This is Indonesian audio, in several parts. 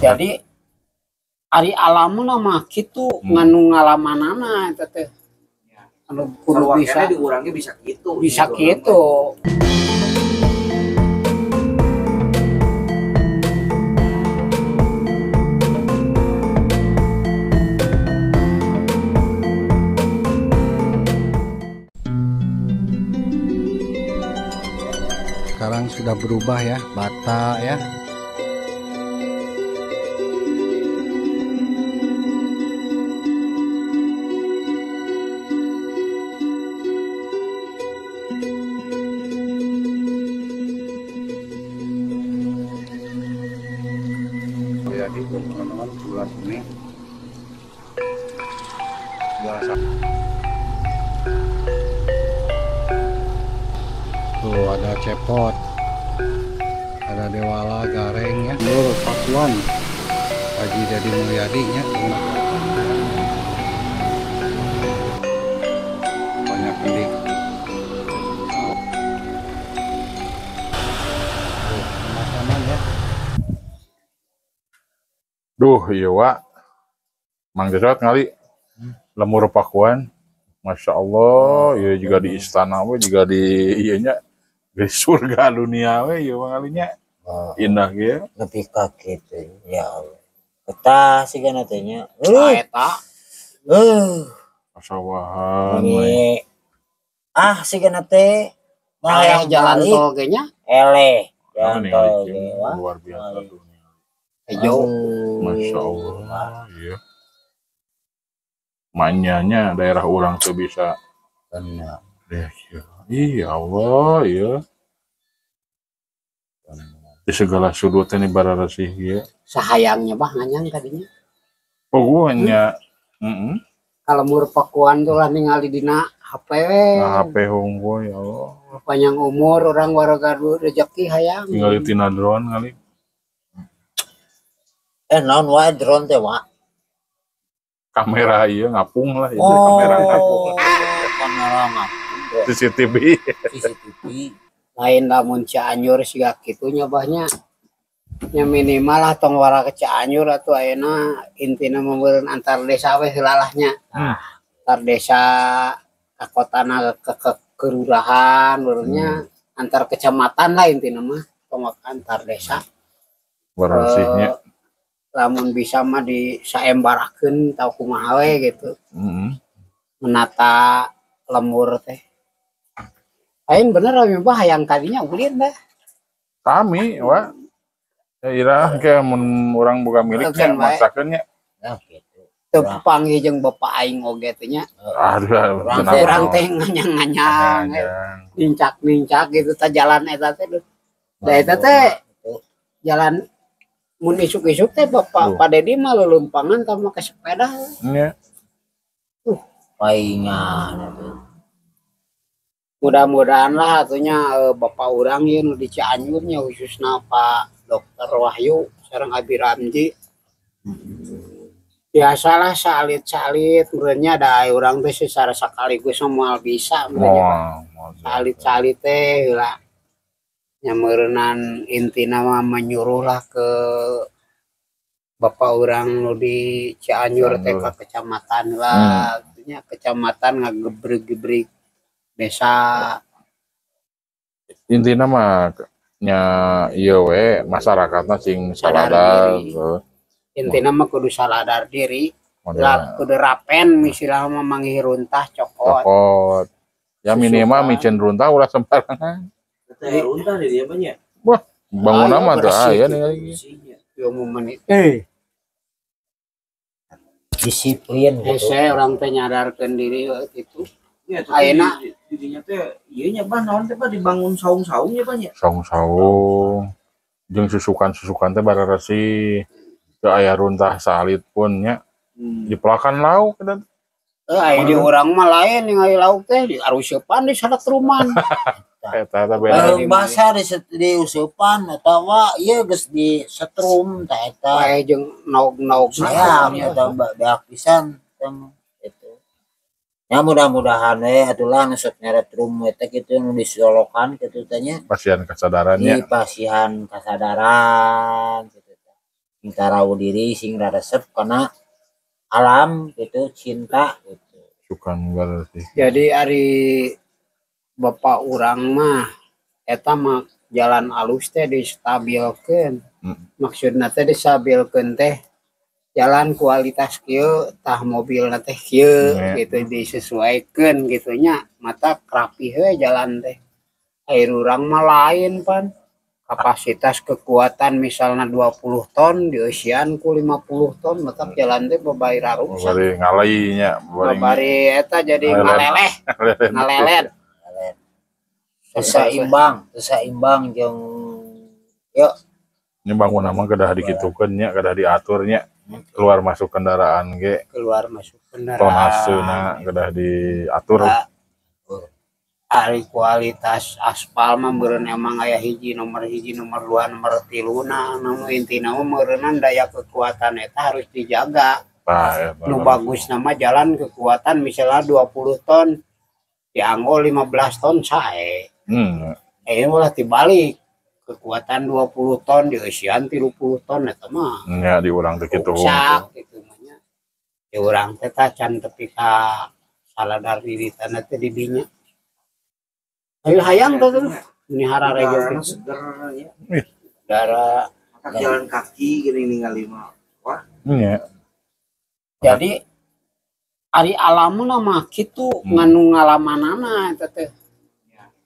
Jadi ari alamna mah kitu nganu ngalamanana eta teh. Anu kudu bisa diurangi bisa gitu. Bisa gitu. Sekarang sudah berubah ya, bata ya. Jadi teman-teman bulan ini biasa. Tuh ada cepot, ada dewala gareng ya, Nur Pakuan, Haji Dedi Mulyadi nya, banyak pendik. Tuh, makanan ya. Duh, iya Wak. Mang Jasad ngali lemur Pakuan. Masya Allah, ya juga di istana we, juga di nya di surga dunia we, ya ngalinya indah gitu. Lebih kaget ya Allah. Kita sih kan katanya. Eta Pasawahan. Sih kan teh yang jalan tol kayaknya Jalan tol luar biasa dunia. Ejo. Masya Allah, iya. Manyanya daerah orang tuh bisa. Benar. Iya Allah, iya. Di segala sudut ini bararasih ya. Sahayangnya bah nganyang tadinya. Pokoknya, Kalau mur Pakuan tuh lah ningali dina HP. Nah, HP honggo ya Allah. Panjang umur orang warga rezeki hayang. Tinggal di tina drone kali. Naon wae drone teh Wak. Kamera iya ngapung lah itu kamera ngapung. Kamera ngapung. CCTV. Lain lamun Cianjur siga kitunya bahnya. Ya minimal lah tong wara ke Cianjur atuh ayeuna intina membeureun antar desa we heulalahnya. Antar desa ka kotana ke kelurahan beureunya antar kecamatan lah intina mah tong antar desa. Barasihnya. Lamun bisa mah disaembarakeun tau kumaha we gitu. Menata lemur teh. Aing bener ami bah hayang kadinya ulin dah. Kami, Wak. Ya irah kayak mun urang boga miliknya masakeunnya. Nah gitu. Teu panggih jeung bapak aing oge teh nya. Aduh, Urang teh nganyang-nganyang. Nincak-nincak gitu ta jalan eta teh. Da eta teh jalan mun isuk-isuk teh bapak Pak Dedi mah lelumpangan sama ke sepeda. Iya. Paingan. Mudah-mudahan lah atunya bapak urang ieu nu di Cianjur nya khususna Pak Dokter Wahyu sareng Abi Ramji. Biasalah salit-salit urangnya da urang teh secara sakaligus moal bisa urangnya. Salit-salit teh heula. Nyameureunnan intina mah menyuruh lah ke bapak orang nu di Cianjur teh ka kecamatan lah, artinya kecamatan ngagebreg-gebreg desa. Intina mah nya ieu we masyarakatna sing saladar. Intina mah kudu saladar diri. Lah kudu rapen misilah mah manggih runtah cokot. Ya minimal micen runtah ulah sembarangan. Runtah di dia banyak. Wah, bangunan mah teh aya nih. Yo menit. Disiplin gitu. Saya orang teh nyadarkeun diri gitu. Ya, ayeuna dirinya teh ieu nya bah naon teh bah dibangun saung-saungnya bah nya. Saung-saung. Jeung susukan-susukan teh bararasi teu aya runtah salit pun nya. Dipelakan lauk dan aya di urang mah lain ningali lauk teh diaruseupan di sadatruman. Eta beda bahasa diuseupan atawa ieu geus di setrum tah eta. Wae jeung naog-naog sayang eta beak pisan itu. Ya mudah-mudahan atulah nu sok nyeret rum eta kitu nu disolokan kitu teh nya. Pasihan kesadarannya. Pasihan kesadaran kitu teh. tahu diri sing resep karena alam gitu, cinta gitu. Suka berarti. Jadi ari bapak urang mah eta mah jalan alus teh distabilkeun. Maksudna teh distabilkeun teh jalan kualitas kieu tah mobilna teh kieu gitu disesuaikeun gitu nya mata rapi we jalan teh. Air urang mah lain pan. Kapasitas kekuatan misalnya 20 ton dieusian ku 50 ton tetap jalan teh babai rarusak. Bari ngalainya, Bari eta jadi ngaleleh. Ngalelet. Seimbang jeung yuk bangun nama kedah dikitukeun nya, kedah diaturnya keluar masuk kendaraan ge. Keluar masuk kendaraan. Tonaseuna kedah diatur. Ari kualitas aspal mah meureun emang aya hiji nomor 2 nomor 3 na intina mah meureunna daya kekuatan eta harus dijaga. Nu bagus nama jalan kekuatan misalnya 20 ton dianggo 15 ton sae. Ulah tibalik kekuatan 20 ton dieusian 30 ton eta mah. Nya di urang teh kitu. Gitu nya. Di urang teh can tepi ka saladar diri teh di dinya. Ayo hayang tuh ini harare gitu. Darah jalan kaki gini ningali mah. Wah. Iya. Jadi ari alamna mah kitu nganu ngalamanana eta teh.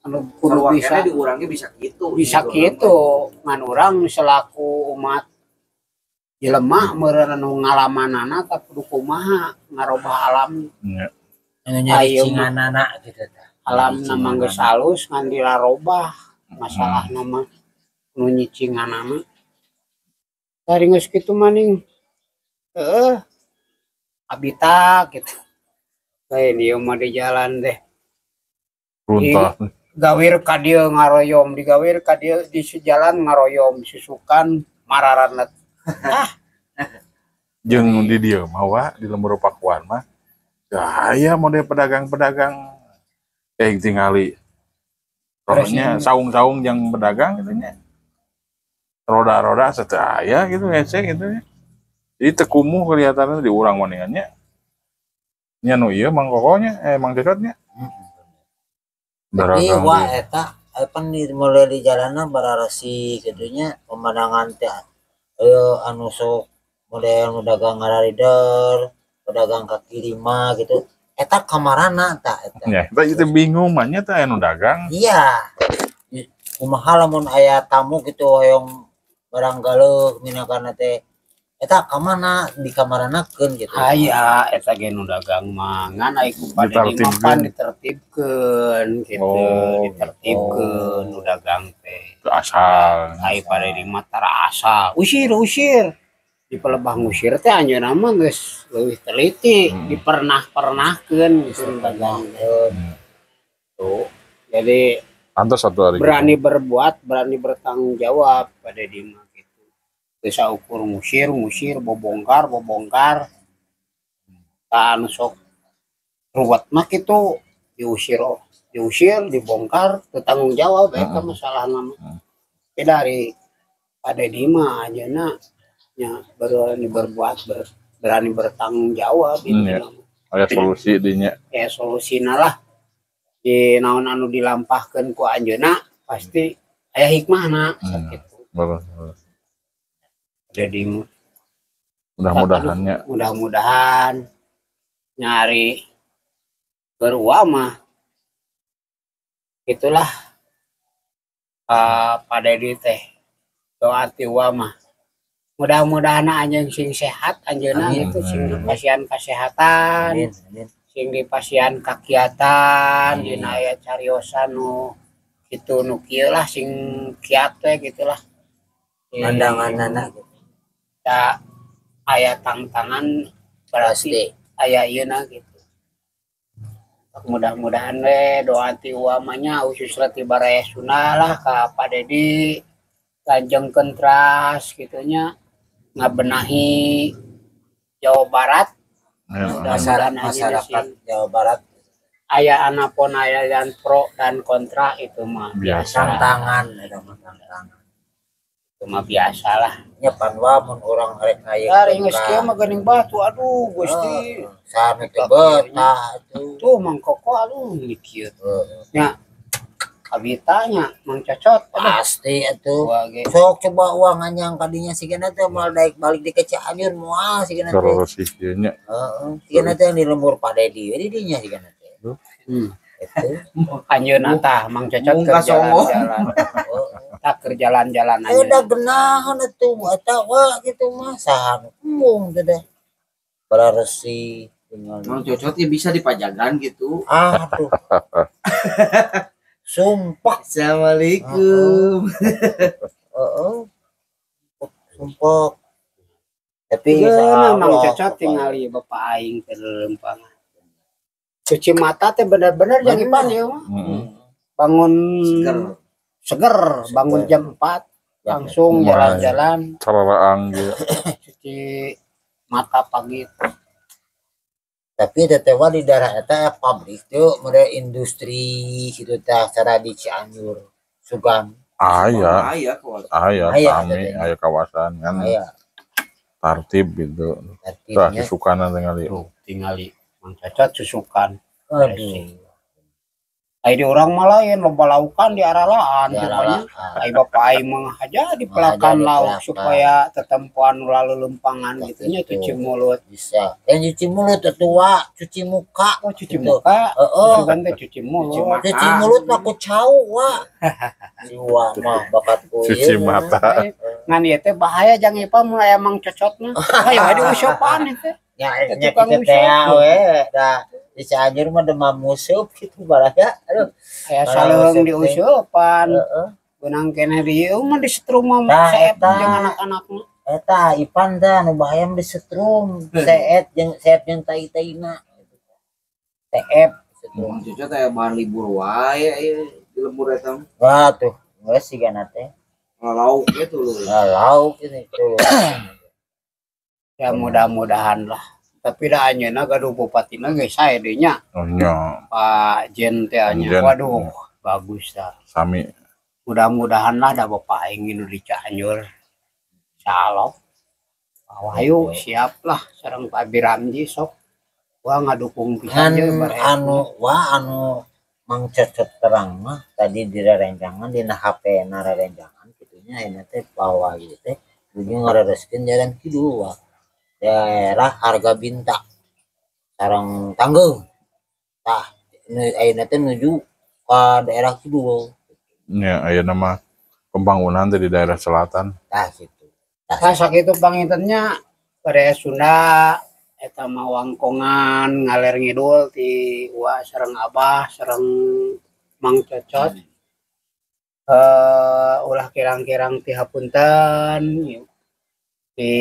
Anu kudu bisa diurangi bisa gitu. Bisa kitu. Ngan urang selaku umat jelema meureun anu ngalamanana teh kudu kumaha ngarobah alam. Iya. Anu nyari cinganana gitu teh. Alam nama geus halus ngan dirarobah masalah nama nu nyicinganana. Dari geus kitu maning habitat gitu. Lain ieu mah di jalan teh. Runtah. Gawir ka dieu ngaroyom, digawir ka dieu di sejalan ngaroyom susukan mararanat. Jeung di dieu mah wa di Lembur Pakuan mah. Aya model pedagang-pedagang tingali rohnya saung-saung yang pedagang gitu nya. Roda-roda setaya gitu ngecek gitu ya. Jadi tekumuh kelihatannya di urang maningannya. Nya nu ieu Mang Kokonya Mang Dedotnya. Tapi wah eta pan mulai di jalanan bararasi kidunya pemandangan teh anu sok model dagang ngarider, pedagang kaki lima gitu. Eta kamarana tak eta. Ya, kita bingung mah nya teh anu dagang. Iya. Kumaha lamun aya tamu gitu hoyong barang galeuh minakan teh eta ka mana di kamaranakeun gitu. Aya eta ge nu dagang mah ngan aya ku pada di mapan ditertibkeun gitu, ditertibkeun nu dagang teh. Asal. Aya pada di mata asal. Usir. Di pelebah ngusir teh anjeunna mah geus leuwih teliti, dipernah-pernahkeun gitu dagang. Tuh. Jadi pantas satu hari berani berbuat, berani bertanggung jawab pada di mah gitu. Bisa ukur ngusir, bobongkar. Kan sok ruwet mah kitu diusir, dibongkar, bertanggung jawab eta masalah nama. Dari pada di mah ajeuna nya berani berbuat berani bertanggung jawab gitu. Aya solusi dinya. Ya solusina lah di naon anu dilampahkeun ku anjeunna pasti aya hikmahna sakitu. Jadi mudah-mudahan nyari berua mah itulah pada di teh doa tiwa mah mudah-mudahan anjeun sing sehat anjeunna itu sing pasien kesehatan, sing di pasien kakiatan, dina aya cariosan nu kitu nu kieu lah sing kiat teh gitulah. Pandanganna gitu. Da aya tantangan berarti aya ieuna gitu. Mudah-mudahan we doa ti uamanya khusus rati baraya sunah lah ka Pak Dedi lanjengkeun teras gitunya ngabenahi Jawa Barat. Masyarakat Jawa Barat aya anapun aya yang pro dan kontra itu mah biasa tantangan cuma biasalah nya panwa mun urang rek hayang dari geus kieu mah geuning batu aduh Gusti sanu teh betah atuh. tuh Mang Koko aduh mikir nya kabitanya Mang Cocot Pasti atuh. gua ge Sok coba uang anyang kadinya sigana teh mal daek balik di Cianjur moal sigana teh. Kalau sih nya Heeh. Sigana teh di lembur Padedi di dinya sigana teh. Itu. anjeunna tah Mang Cocot keur jalan-jalan tak keur jalan-jalan aja Udah genahan atuh eta wa gitu mah sahan umum teh deh. Beraresi dengan Mang Cocot ya bisa dipajagan gitu. aduh. Sumpah. Assalamualaikum. Heeh. Sumpah. Tapi Geuna Mang Allah, Cocot tingali bapak aing keur lempangan cuci mata teh bener-bener yang ipan ya mah. Bangun seger bangun jam 4 langsung Lumayan. jalan-jalan cararaang gitu. cuci mata pagi tapi teh di daerah eta pabrik tuh mere industri gitu teh cara di Cianjur Sugan Aya, Aya kok. aya Aya, kami, katanya. aya kawasan kan aya tartib gitu. Tah artinya sukanan tinggali. tingali Mang Cocot susukan aduh ai di urang mah lain loba laukan di aralaan daerah pokoknya ai bapak aing mah aja di pelakan lauk supaya tetempuan lalu lempangan gitu nya cuci mulut bisa yang cuci mulut tua cuci muka oh cuci muka heeh sugan teh cuci mulut cuci mulut mah ku cau wa jiwa mah bakat ku Cuci mata. ngan ieu teh bahaya jang ipa mun aya Mang Cocot mah ayo adi usopan teh ya Tukang kita teh usup. we da di Cianjur mah demam musuh gitu baraya aduh aya Kalau saleung usup di teh. usupan heeh benang keneh di ieu mah di setrum mah Tah, saep eta. jeung anak-anakna eta Ipan teh anu bahaya mah disetrum seet jeung tai-taina TF setrum Mang Cocot aya bahan libur wae aya di lembur eta. wah tuh geus sigana teh Lauk gitu loh. lauk ini tuh ya mudah-mudahan lah tapi da anjeunna gaduh bupatina geus sae deui nya Oh nya, Pak Jen teh nya Jen. waduh bagus dah sami. mudah-mudahan lah da bapak aing nu di Cianjur insyaallah ayo siap lah sareng Pak Biramji sok gua ngadukung pisan kan je bare anu Mang Cocot terang mah tadi di rerencangan dina HP na rerencangan kitunya ini teh bawa gitu teh ujung ngarereskeun jalan kidul wah daerah Harga Bintang sareng Tanggeung tah ayeuna teh nuju ka daerah kidul Nya aya nama pembangunan di daerah selatan. tah gitu tah sakitu pangintennya pada Sunda eta mah wangkongan ngaler ngidul ti wa sareng Abah sareng Mang Cocot ulah kirang-kirang ti hapunten di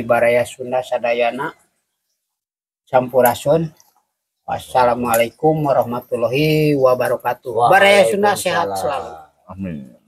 Baraya Sunda sadayana sampurasun. Wassalamualaikum warahmatullahi wabarakatuh. Baraya Sunda sehat selalu. Amin.